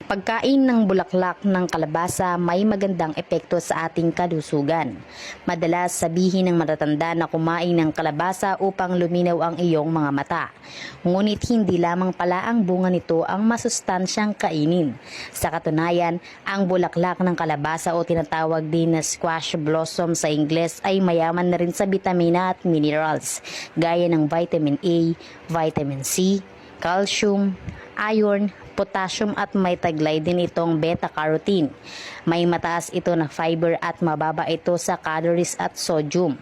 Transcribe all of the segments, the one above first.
Pagkain ng bulaklak ng kalabasa may magandang epekto sa ating kalusugan. Madalas sabihin ng matatanda na kumain ng kalabasa upang luminaw ang iyong mga mata. Ngunit hindi lamang pala ang bunga nito ang masustansyang kainin. Sa katunayan, ang bulaklak ng kalabasa o tinatawag din na squash blossom sa Ingles ay mayaman na rin sa bitamina at minerals gaya ng vitamin A, vitamin C, calcium, iron, potassium at may taglay din itong beta-carotene. May mataas ito na fiber at mababa ito sa calories at sodium.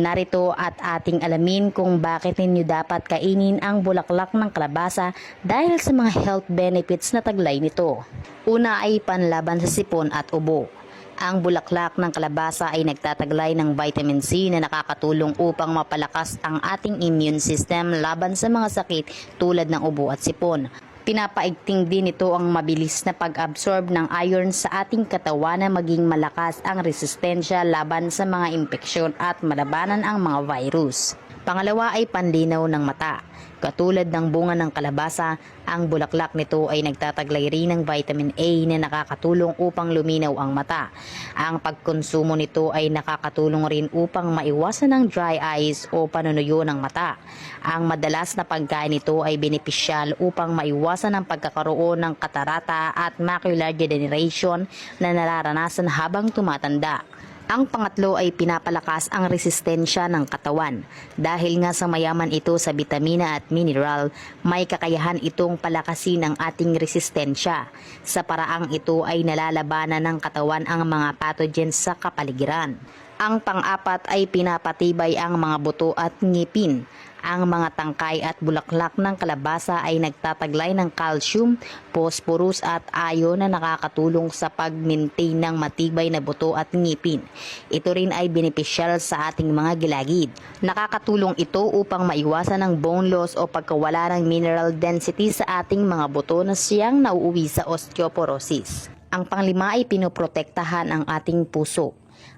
Narito at ating alamin kung bakit ninyo dapat kainin ang bulaklak ng kalabasa dahil sa mga health benefits na taglay nito. Una ay panlaban sa sipon at ubo. Ang bulaklak ng kalabasa ay nagtataglay ng vitamin C na nakakatulong upang mapalakas ang ating immune system laban sa mga sakit tulad ng ubo at sipon. Pinapaigting din ito ang mabilis na pag-absorb ng iron sa ating katawan na maging malakas ang resistensya laban sa mga impeksyon at malabanan ang mga virus. Pangalawa ay panlinaw ng mata. Katulad ng bunga ng kalabasa, ang bulaklak nito ay nagtataglay rin ng vitamin A na nakakatulong upang luminaw ang mata. Ang pagkonsumo nito ay nakakatulong rin upang maiwasan ang dry eyes o panunuyo ng mata. Ang madalas na pagkain nito ay benepisyal upang maiwasan ang pagkakaroon ng katarata at macular degeneration na nararanasan habang tumatanda. Ang pangatlo ay pinapalakas ang resistensya ng katawan. Dahil nga sa mayaman ito sa bitamina at mineral, may kakayahan itong palakasin ang ating resistensya. Sa paraang ito ay nalalabanan ng katawan ang mga pathogens sa kapaligiran. Ang pang-apat ay pinapatibay ang mga buto at ngipin. Ang mga tangkay at bulaklak ng kalabasa ay nagtataglay ng calcium, phosphorus at iron na nakakatulong sa pag-maintain ng matibay na buto at ngipin. Ito rin ay benepisyal sa ating mga gilagid. Nakakatulong ito upang maiwasan ang bone loss o pagkawala ng mineral density sa ating mga buto na siyang nauuwi sa osteoporosis. Ang panglima ay pinoprotektahan ang ating puso.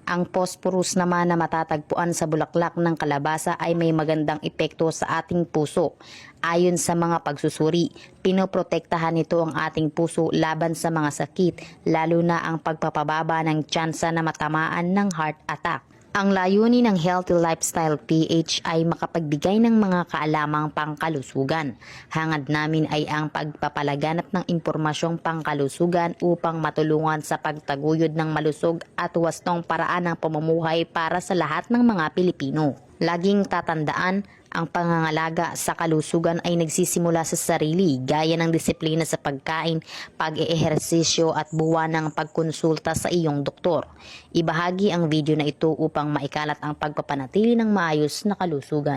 Ang phosphorus naman na matatagpuan sa bulaklak ng kalabasa ay may magandang epekto sa ating puso. Ayon sa mga pagsusuri, pinoprotektahan nito ang ating puso laban sa mga sakit, lalo na ang pagpapababa ng tsansa na matamaan ng heart attack. Ang layunin ng Healthy Lifestyle PH ay makapagbigay ng mga kaalamang pangkalusugan. Hangad namin ay ang pagpapalaganap ng impormasyong pangkalusugan upang matulungan sa pagtaguyod ng malusog at wastong paraan ng pamumuhay para sa lahat ng mga Pilipino. Laging tatandaan, ang pangangalaga sa kalusugan ay nagsisimula sa sarili gaya ng disiplina sa pagkain, pag-eehersisyo at buwan ng pagkonsulta sa iyong doktor. Ibahagi ang video na ito upang maikalat ang pagpapanatili ng maayos na kalusugan.